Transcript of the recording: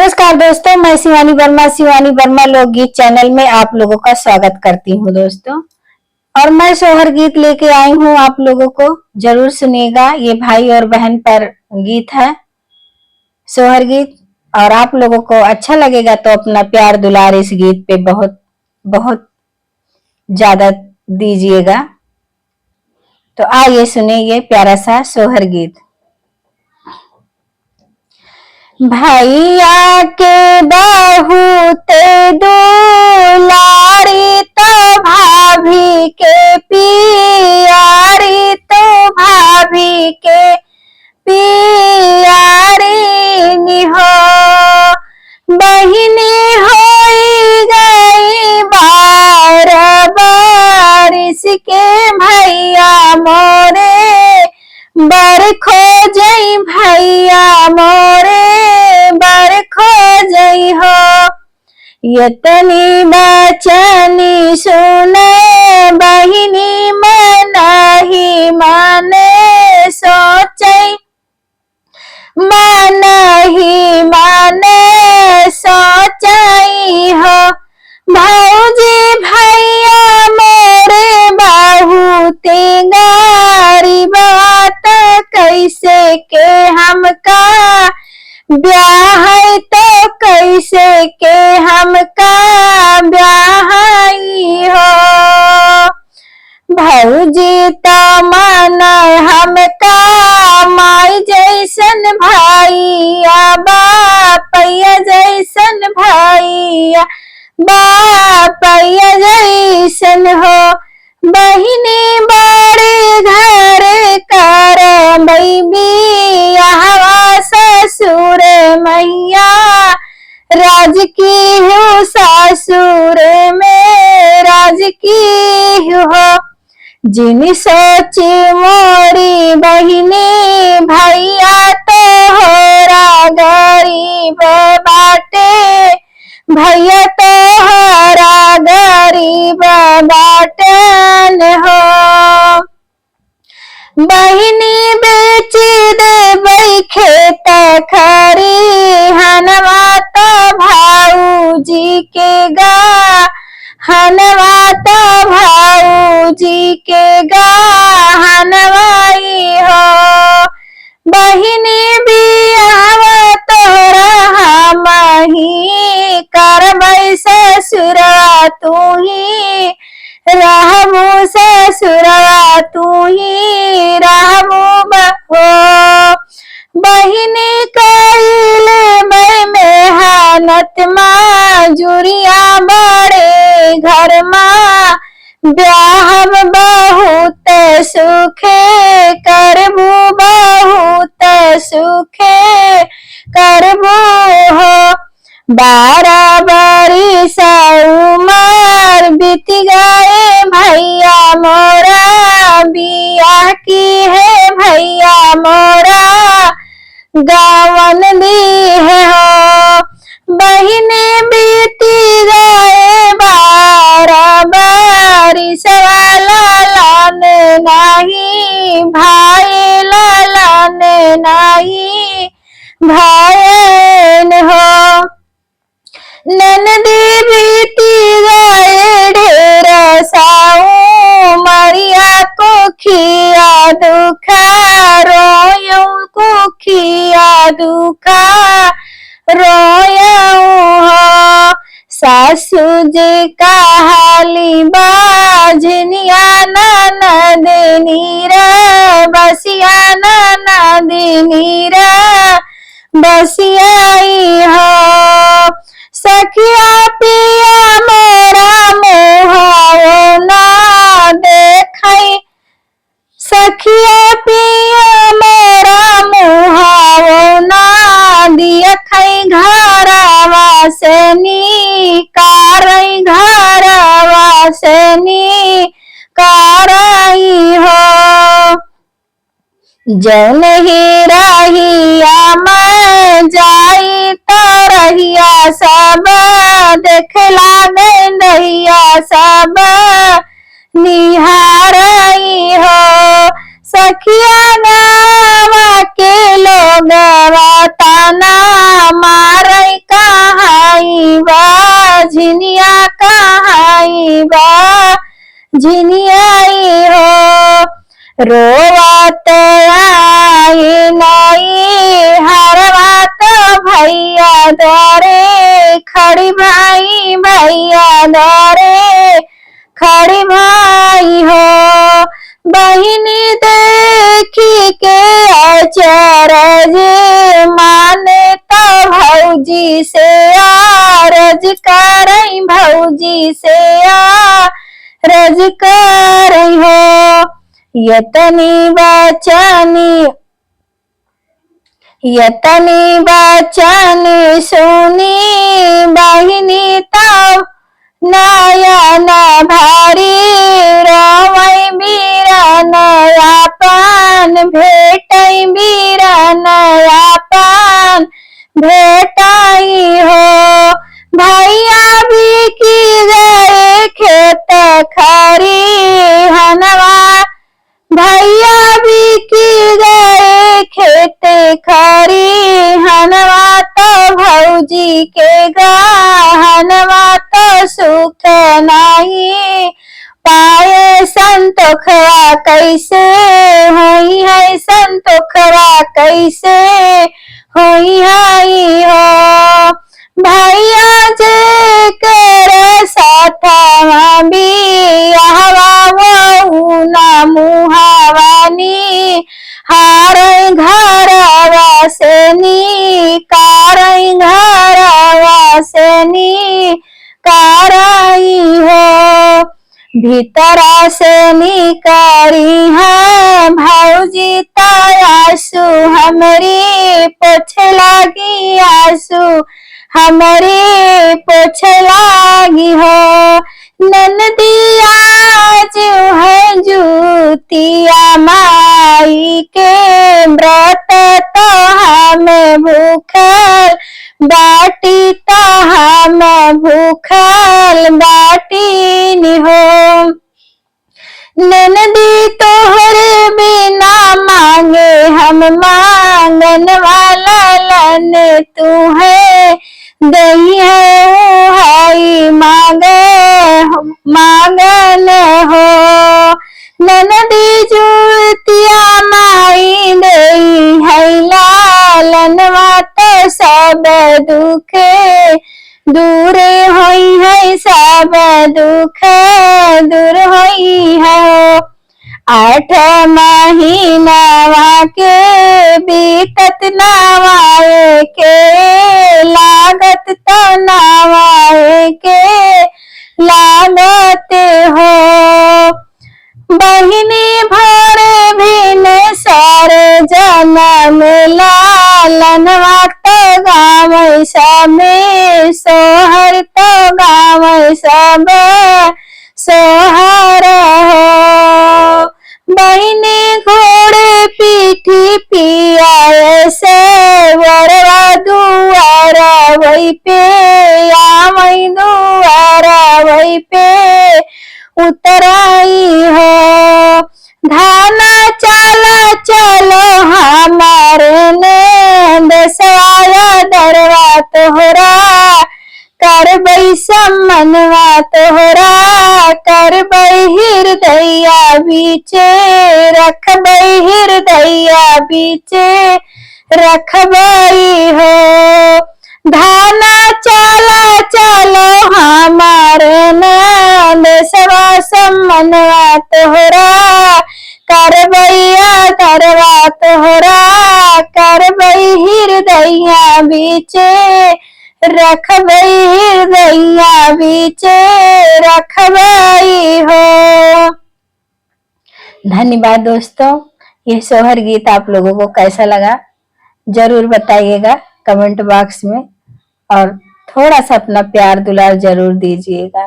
नमस्कार दोस्तों, मैं शिवानी वर्मा लोकगीत चैनल में आप लोगों का स्वागत करती हूँ दोस्तों। और मैं सोहर गीत लेके आई हूँ, आप लोगों को जरूर सुनिएगा। ये भाई और बहन पर गीत है, सोहर गीत। और आप लोगों को अच्छा लगेगा तो अपना प्यार दुलार इस गीत पे बहुत बहुत ज्यादा दीजिएगा। तो आइए सुने ये प्यारा सा सोहर गीत। भैया के बहू ते दुलारी तो भाभी के पियारी, तो भाभी के पियारी निहो। बहिनी होई गई बार बारिश के भैया मोरे, बर खोजई भैया मोरे, बर खोजई हो। यतनी बचनी सुने बहिनी मनहि माने सोचई, मनहि माने सोचई हो। भौजी भैया मोरे बहुते गारी बात, कैसे के हमका ब्याह तो कैसे के हमका ब्याह हो। भौजी तो मन हमका माई जैसन भैया, बापैया जैसन भैया, बापैया जैसन हो। बहिनी बड़े घर कर बियाहवा, ससुर मैया राज की हो, ससुर में राज की हो। जिन सोची मोरी बहिनी भैया तोहरा गरीब बाटे, भैया तोहरा गरीब बाटन हो। बहिनी बेच देबै खेत खरी हनवा, तो भाऊजी के हनवा, तो भाऊजी के हनवाई हो। बहिनी बियाहवा तोरा हमही करबै, ससुरवा तू ही रहबू, ससुरवा तू ही रहबू हो। बहिनी कइले मेहनत मजूरिया बड़े घर मा, ब्याह बहुत सुखे करबू, बहुत सुखे करबू हो। 12 बरिस उमर बीत गए भैया मोरा, बियाह की है भैया मोरा गावन दी है हो। बहिनी बीती गए 12 बरिस, लालन नाही भाई, लालन नाही भाईन हो। ननदी बीती गए ढेर साऊ, मरिया को खिया दुखा रोयू, को खिया दुखा रोयू हो। सासू जी का हाली बाजनिया ननद नीरा, बसिया ननद नीरा बसियाई हो। सखिया पिया मोरा मुहाओ ना देखई, सखिया पिया मोरा मुहाओ ना देखई। घरवा से निकारई, घरवा से निकारई हो। जौन ही रहिया मैं जाई, तो रहिया सब देखला गैया, सब निहारई हो। सखिया गावा के लोग ताना मारई का द्वारे खड़ी भाई भैया द्वारे खड़ी भाई हो। बहिनी देखी के अचरज माने तो भौजी से आरज करई भौजी से आरज करई हो। यतनी बचनी सुनी बहिनी तब नयन भारी रोवै बीरन अपन भेटै बीरन अपन भेटाई हो। भैया बिकी गए खेत खरिहनवा भैया बिकी गए खेत खरिहनवा तो भौजी के गहनवा तो सुख नहीं पाए संतोखवा कैसे होई है संतोखवा कैसे होई है हो। भैया जे कर साथवा बियाहवा वहु ना मुहावानी हारै घरवा से निकारै घरवा से निकारै हो। भीतरा से निकारी है भौजी आंसू हमरी पोछे लागी आंसू हमरी पोछे लागी हो। ननदिया जो है जूतिया माई के व्रत तो हमें भूखल बाटी तो हमें भूखल बाटी नि हो। ननदी तोहरे बिना मांगे हम मांगन वाला लन तू है दही है हाई मांगन हो। ननदी जूतिया माई दई है लालनवा तो सब दुख दूर होई है सब दुख दूर होई है। 8 महीनावा के बीतत नवाए के लागत तो नवाए के लागत हो। बहिनी भरे भिन सारे जनम लालनवा तो गावै सबे सोहर तो गावै सब सोहर हो। बहिनी घोड़े पीठी पिया से वरवा दुआरा वही पे आवै दुआरा वही पे उतराई हो। धाना चला चलो हमारे ने दसवाया दरवा तोहरा करबै सम्मनवा तोहरा करबै हृदया बीचे रखबै हृदया बीचे रखबै हो। धाना चला चलो हमारे नंद सवा सम्मनवा तोहरा करबैया दरवा तोहरा करबै हृदया बीचे रखबै हृदया बीचे रखबै हो। धन्यवाद दोस्तों। ये सोहर गीत आप लोगों को कैसा लगा जरूर बताइएगा कमेंट बॉक्स में और थोड़ा सा अपना प्यार दुलार जरूर दीजिएगा।